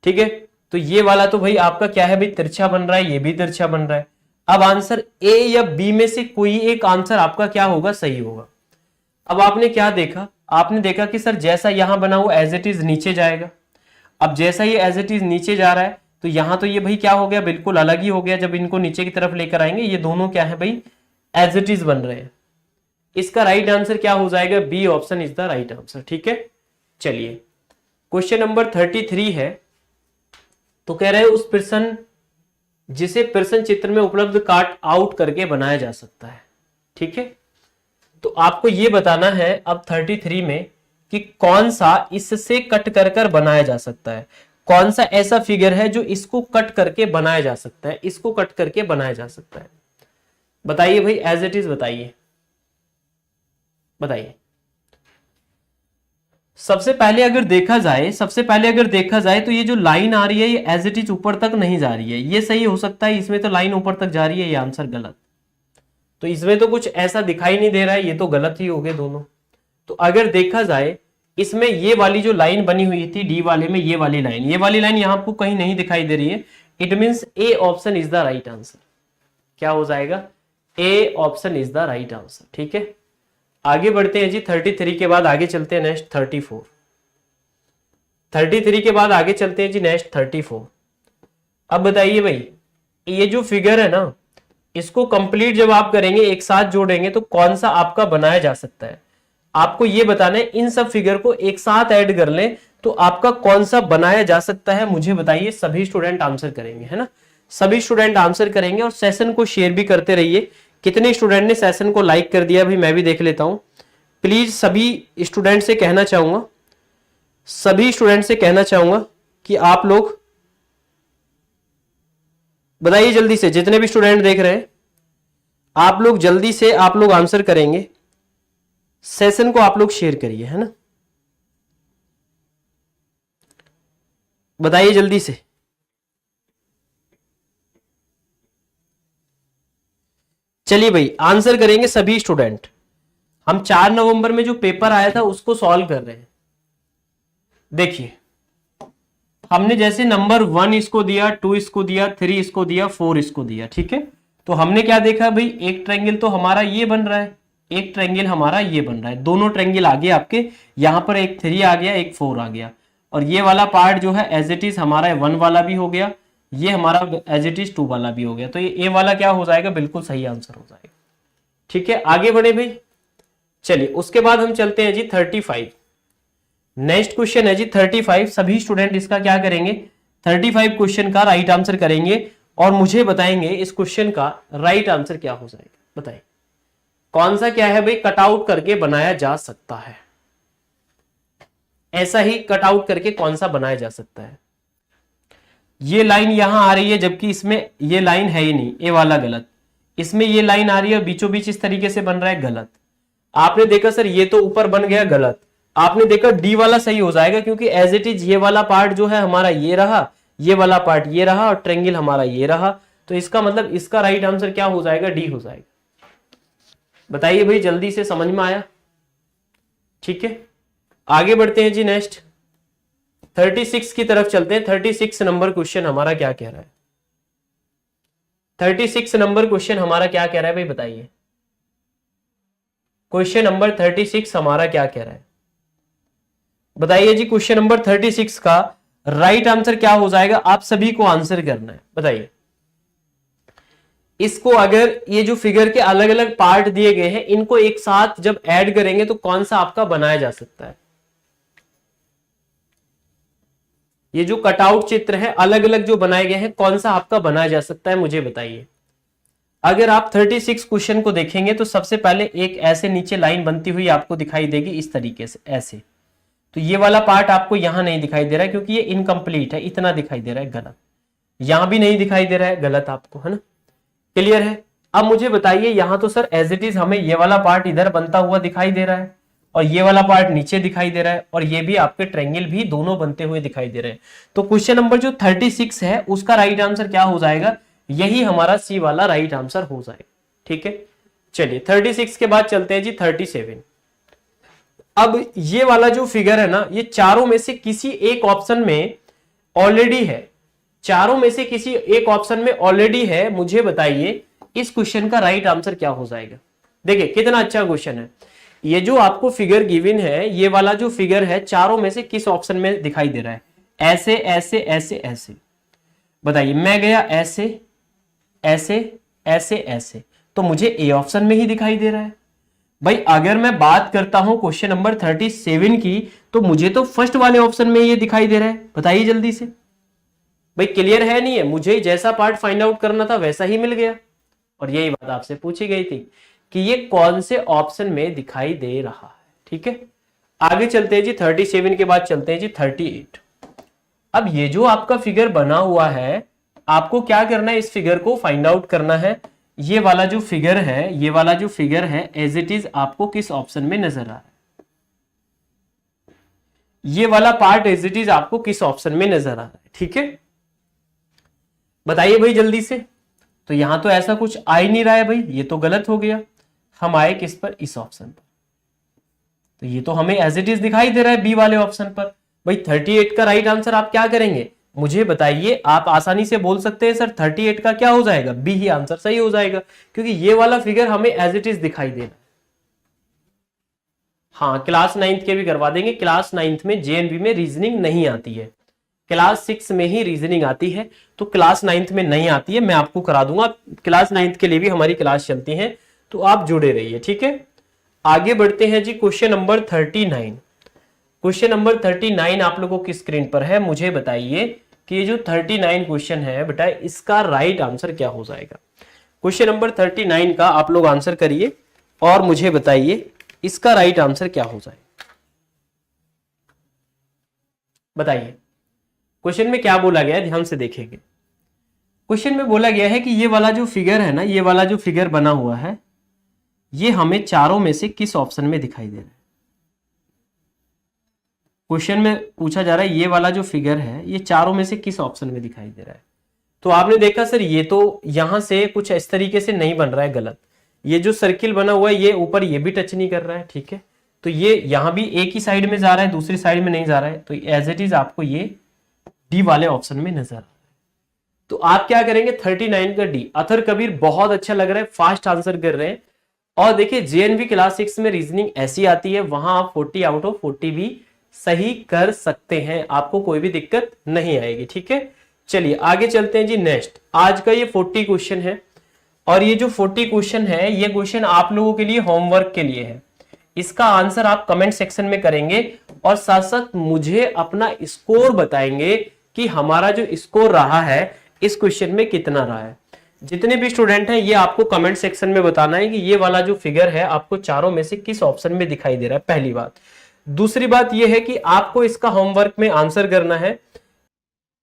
ठीक है। तो ये वाला तो भाई आपका क्या है भाई, तिरछा बन रहा है, ये भी तिरछा बन रहा है। अब आंसर ए या बी में से कोई एक आंसर आपका क्या होगा, सही होगा। अब आपने क्या देखा, आपने देखा कि सर जैसा यहां बना हुआ एज इट इज नीचे जाएगा। अब जैसा ये एज इट इज नीचे जा रहा है तो यहां तो ये भाई क्या हो गया, बिल्कुल अलग ही हो गया। जब इनको नीचे की तरफ लेकर आएंगे ये दोनों क्या है भाई, एज इट इज बन रहे हैं। इसका राइट आंसर क्या हो जाएगा, B option is the right answer, ठीक है। चलिए क्वेश्चन नंबर 33 है। तो कह रहे हैं उस प्रश्न जिसे प्रश्न चित्र में उपलब्ध काट आउट करके बनाया जा सकता है, ठीक है। तो आपको यह बताना है अब 33 में कि कौन सा इससे कट कर बनाया जा सकता है, कौन सा ऐसा फिगर है जो इसको कट करके बनाया जा सकता है, इसको कट करके बनाया जा सकता है। बताइए भाई एज इट इज, बताइए बताइए। सबसे पहले अगर देखा जाए तो ये जो लाइन आ रही है ये एज इट इज ऊपर तक नहीं जा रही है, ये सही हो सकता है। इसमें तो लाइन ऊपर तक जा रही है, ये आंसर गलत। तो इसमें तो कुछ ऐसा दिखाई नहीं दे रहा है, ये तो गलत ही हो गए दोनों। तो अगर देखा जाए इसमें ये वाली जो लाइन बनी हुई थी डी वाले में, ये वाली लाइन यहां आपको कहीं नहीं दिखाई दे रही है, it means A option is the right answer. क्या हो जाएगा, A option is the right answer, ठीक है। आगे बढ़ते हैं जी, 33 के बाद आगे चलते हैं नेक्स्ट 34। 33 के बाद आगे चलते हैं जी नेक्स्ट 34। अब बताइए भाई ये जो फिगर है ना, इसको कंप्लीट जब आप करेंगे, एक साथ जोड़ेंगे तो कौन सा आपका बनाया जा सकता है। आपको ये बताना है, इन सब फिगर को एक साथ ऐड कर लें तो आपका कौन सा बनाया जा सकता है, मुझे बताइए। सभी स्टूडेंट आंसर करेंगे, है ना, सभी स्टूडेंट आंसर करेंगे। और सेशन को शेयर भी करते रहिए। कितने स्टूडेंट ने सेशन को लाइक कर दिया भाई, मैं भी देख लेता हूं। प्लीज सभी स्टूडेंट से कहना चाहूंगा, कि आप लोग बताइए जल्दी से, जितने भी स्टूडेंट देख रहे हैं आप लोग जल्दी से आप लोग आंसर करेंगे। सेशन को आप लोग शेयर करिए, है ना, बताइए जल्दी से। चलिए भाई आंसर करेंगे सभी स्टूडेंट। हम 4 नवंबर में जो पेपर आया था उसको सॉल्व कर रहे हैं। देखिए हमने जैसे नंबर 1 इसको दिया, 2 इसको दिया, 3 इसको दिया, 4 इसको दिया, ठीक है। तो हमने क्या देखा भाई, एक ट्रायंगल तो हमारा ये बन रहा है, एक ट्रायंगल हमारा ये बन रहा है, दोनों ट्रायंगल आ गए आपके। यहां पर एक 3 आ गया, एक 4 आ गया। और ये वाला पार्ट जो है एज इट इज हमारा 1 वाला भी हो गया, ये हमारा एज इट इज 2 वाला भी हो गया। तो ये ए वाला क्या हो जाएगा, बिल्कुल सही आंसर हो जाएगा, ठीक है। आगे बढ़े भाई, चलिए उसके बाद हम चलते हैं जी 35। नेक्स्ट क्वेश्चन है जी 35। सभी स्टूडेंट इसका क्या करेंगे, 35 क्वेश्चन का राइट आंसर करेंगे और मुझे बताएंगे इस क्वेश्चन का राइट आंसर क्या हो जाएगा। बताइए कौन सा क्या है भाई, कटआउट करके बनाया जा सकता है, ऐसा ही कटआउट करके कौन सा बनाया जा सकता है। ये लाइन यहां आ रही है जबकि इसमें ये लाइन है ही नहीं, ए वाला गलत। इसमें ये लाइन आ रही है बीचों बीच इस तरीके से बन रहा है, गलत। आपने देखा सर ये तो ऊपर बन गया, गलत। आपने देखा डी वाला सही हो जाएगा क्योंकि एज इट इज ये वाला पार्ट जो है हमारा ये रहा, ये वाला पार्ट ये रहा और ट्रायंगल हमारा ये रहा। तो इसका मतलब इसका राइट आंसर क्या हो जाएगा, डी हो जाएगा। बताइए भाई, जल्दी से समझ में आया? ठीक है, आगे बढ़ते हैं जी। नेक्स्ट 36 की तरफ चलते हैं। 36 नंबर क्वेश्चन हमारा क्या कह रहा है? 36 नंबर क्वेश्चन हमारा क्या कह रहा है भाई, बताइए। क्वेश्चन नंबर 36 हमारा क्या कह रहा है, बताइए जी। क्वेश्चन नंबर 36 का राइट आंसर क्या हो जाएगा, आप सभी को आंसर करना है। बताइए, इसको अगर ये जो फिगर के अलग अलग पार्ट दिए गए हैं, इनको एक साथ जब ऐड करेंगे तो कौन सा आपका बनाया जा सकता है? ये जो कटआउट चित्र है अलग अलग जो बनाए गए हैं, कौन सा आपका बनाया जा सकता है, मुझे बताइए। अगर आप 36 क्वेश्चन को देखेंगे तो सबसे पहले एक ऐसे नीचे लाइन बनती हुई आपको दिखाई देगी इस तरीके से, ऐसे। तो ये वाला पार्ट आपको यहां नहीं दिखाई दे रहा है क्योंकि ये इनकम्प्लीट है, इतना दिखाई दे रहा है, गलत। यहां भी नहीं दिखाई दे रहा है, गलत आपको, है ना? क्लियर है? अब मुझे बताइए, यहां तो सर एज इट इज हमें ये वाला पार्ट इधर बनता हुआ दिखाई दे रहा है और ये वाला पार्ट नीचे दिखाई दे रहा है और ये भी आपके ट्रायंगल भी दोनों बनते हुए दिखाई दे रहे हैं। तो क्वेश्चन नंबर जो 36 है उसका राइट आंसर क्या हो जाएगा, यही हमारा सी वाला राइट आंसर हो जाएगा। ठीक है, चलिए 36 के बाद चलते हैं जी 37। अब ये वाला जो फिगर है ना, ये चारों में से किसी एक ऑप्शन में ऑलरेडी है, चारों में से किसी एक ऑप्शन में ऑलरेडी है। मुझे बताइए इस क्वेश्चन का राइट आंसर क्या हो जाएगा। देखिए कितना अच्छा क्वेश्चन है। ये जो आपको फिगर गिवन है, ये वाला जो फिगर है, चारों में से किस ऑप्शन में दिखाई दे रहा है? ऐसे ऐसे ऐसे ऐसे। बताइए, मैं गया ऐसे ऐसे ऐसे ऐसे, तो मुझे ए ऑप्शन में ही दिखाई दे रहा है। भाई अगर मैं बात करता हूं क्वेश्चन नंबर 37 की, तो मुझे तो फर्स्ट वाले ऑप्शन में ये दिखाई दे रहा है। बताइए जल्दी से भाई, क्लियर है नहीं है? मुझे जैसा पार्ट फाइंड आउट करना था वैसा ही मिल गया। और यही बात आपसे पूछी गई थी कि ये कौन से ऑप्शन में दिखाई दे रहा है। ठीक है, आगे चलते हैं जी। 37 के बाद चलते हैं जी 38। अब ये जो आपका फिगर बना हुआ है, आपको क्या करना है, इस फिगर को फाइंड आउट करना है। ये वाला जो फिगर है, ये वाला जो फिगर है एज इट इज आपको किस ऑप्शन में नजर आ रहा है? ये वाला पार्ट एज इट इज आपको किस ऑप्शन में नजर आ रहा है? ठीक है, बताइए भाई जल्दी से। तो यहां तो ऐसा कुछ आ ही नहीं रहा है भाई, ये तो गलत हो गया। हम आए किस पर? इस ऑप्शन पर। तो ये तो हमें एज इट इज दिखाई दे रहा है बी वाले ऑप्शन पर। भाई 38 का राइट आंसर आप क्या करेंगे, मुझे बताइए। आप आसानी से बोल सकते हैं सर 38 का क्या हो जाएगा, बी ही आंसर सही हो जाएगा, क्योंकि ये वाला फिगर हमें एज इट इज दिखाई दे रहा है। हाँ, क्लास 9th के भी करवा देंगे। क्लास 9th में जेएनबी में रीजनिंग नहीं आती है, क्लास 6 में ही रीजनिंग आती है, तो क्लास 9th में नहीं आती है। मैं आपको करा दूंगा, क्लास 9th के लिए भी हमारी क्लास चलती है, तो आप जुड़े रहिए। ठीक है, आगे बढ़ते हैं जी। Question number 39। क्वेश्चन नंबर 39 आप लोगों की स्क्रीन पर है। मुझे बताइए कि ये जो 39 क्वेश्चन है बेटा, इसका राइट आंसर क्या हो जाएगा। क्वेश्चन नंबर 39 का आप लोग आंसर करिए और मुझे बताइए इसका राइट आंसर क्या हो जाएगा। बताइए क्वेश्चन में क्या बोला गया है, ध्यान से देखेंगे। क्वेश्चन में बोला गया है कि ये वाला जो फिगर है ना, ये वाला जो फिगर बना हुआ है, ये हमें चारों में से किस ऑप्शन में दिखाई दे रहा है। क्वेश्चन में पूछा जा रहा है ये वाला जो फिगर है, ये चारों में से किस ऑप्शन में दिखाई दे रहा है। तो आपने देखा सर, ये तो यहां से कुछ इस तरीके से नहीं बन रहा है, गलत। ये जो सर्किल बना हुआ है, ये ऊपर ये भी टच नहीं कर रहा है। ठीक है, तो ये यहां भी एक ही साइड में जा रहा है, दूसरी साइड में नहीं जा रहा है, तो एज इट इज आपको ये डी वाले ऑप्शन में नजर आ रहा है। तो आप क्या करेंगे, 39 का डी। अथर कबीर बहुत अच्छा लग रहा है, फास्ट आंसर कर रहे हैं। और देखिए जेएनवी क्लास 6 में रीजनिंग ऐसी आती है, वहां आप 40 आउट ऑफ 40 भी सही कर सकते हैं, आपको कोई भी दिक्कत नहीं आएगी। ठीक है, चलिए आगे चलते हैं जी। नेक्स्ट आज का ये 40 क्वेश्चन है, और ये जो 40 क्वेश्चन है, ये क्वेश्चन आप लोगों के लिए होमवर्क के लिए है। इसका आंसर आप कमेंट सेक्शन में करेंगे और साथ साथ मुझे अपना स्कोर बताएंगे कि हमारा जो स्कोर रहा है इस क्वेश्चन में कितना रहा है। जितने भी स्टूडेंट हैं, ये आपको कमेंट सेक्शन में बताना है कि ये वाला जो फिगर है आपको चारों में से किस ऑप्शन में दिखाई दे रहा है, पहली बात। दूसरी बात यह है कि आपको इसका होमवर्क में आंसर करना है।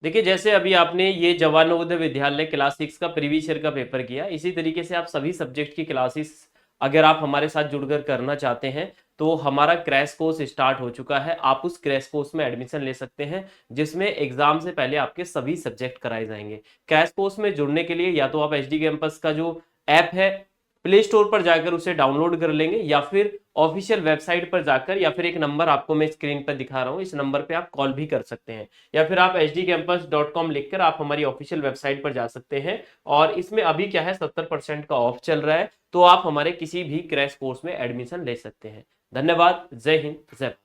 देखिए जैसे अभी आपने ये जवान नवोदय विद्यालय क्लास 6 का प्रीवियस ईयर का पेपर किया, इसी तरीके से आप सभी सब्जेक्ट की क्लासेस अगर आप हमारे साथ जुड़कर करना चाहते हैं तो हमारा क्रैश कोर्स स्टार्ट हो चुका है। आप उस क्रैश कोर्स में एडमिशन ले सकते हैं जिसमें एग्जाम से पहले आपके सभी सब्जेक्ट कराए जाएंगे। क्रैश कोर्स में जुड़ने के लिए या तो आप एचडी कैंपस का जो ऐप है प्ले स्टोर पर जाकर उसे डाउनलोड कर लेंगे, या फिर ऑफिशियल वेबसाइट पर जाकर, या फिर एक नंबर आपको मैं स्क्रीन पर दिखा रहा हूं, इस नंबर पे आप कॉल भी कर सकते हैं, या फिर आप hdcampus.com लिखकर आप हमारी ऑफिशियल वेबसाइट पर जा सकते हैं। और इसमें अभी क्या है 70% का ऑफ चल रहा है, तो आप हमारे किसी भी क्रैश कोर्स में एडमिशन ले सकते हैं। धन्यवाद। जय हिंद, जय भारत।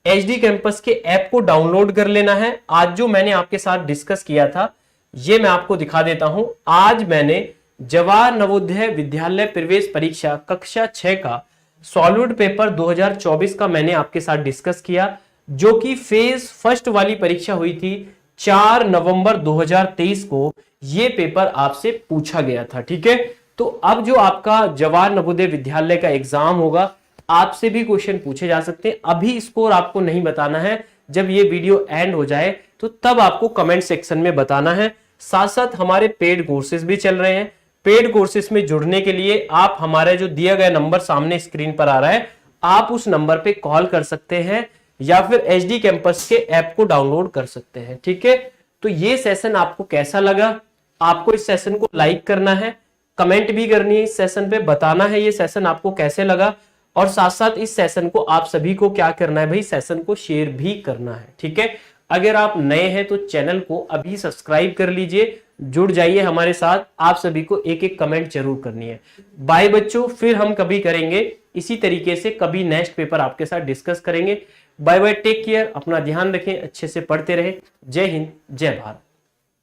एचडी कैंपस के ऐप को डाउनलोड कर लेना है। आज जो मैंने आपके साथ डिस्कस किया था ये मैं आपको दिखा देता हूं। आज मैंने जवाहर नवोदय विद्यालय प्रवेश परीक्षा कक्षा 6 का सॉलिड पेपर 2024 का मैंने आपके साथ डिस्कस किया, जो कि फेज फर्स्ट वाली परीक्षा हुई थी 4 नवंबर 2023 को। ये पेपर आपसे पूछा गया था, ठीक है। तो अब जो आपका जवाहर नवोदय विद्यालय का एग्जाम होगा, आपसे भी क्वेश्चन पूछे जा सकते हैं। अभी स्कोर आपको नहीं बताना है, जब ये वीडियो एंड हो जाए तो तब आपको कमेंट सेक्शन में बताना है। साथ साथ हमारे पेड कोर्सेज भी चल रहे हैं। पेड कोर्सेज में जुड़ने के लिए आप हमारे जो दिया गया नंबर सामने स्क्रीन पर आ रहा है, आप उस नंबर पे कॉल कर सकते हैं या फिर एचडी कैंपस के ऐप को डाउनलोड कर सकते हैं, ठीक है। तो ये सेशन आपको कैसा लगा? आपको इस सेशन को लाइक करना है, कमेंट भी करनी है, इस सेशन पे बताना है ये सेशन आपको कैसे लगा, और साथ साथ इस सेशन को आप सभी को क्या करना है भाई, सेशन को शेयर भी करना है, ठीक है। अगर आप नए हैं तो चैनल को अभी सब्सक्राइब कर लीजिए, जुड़ जाइए हमारे साथ। आप सभी को एक एक कमेंट जरूर करनी है। बाय बच्चों, फिर हम कभी करेंगे इसी तरीके से, कभी नेक्स्ट पेपर आपके साथ डिस्कस करेंगे। बाय बाय, टेक केयर, अपना ध्यान रखें, अच्छे से पढ़ते रहे। जय हिंद, जय भारत।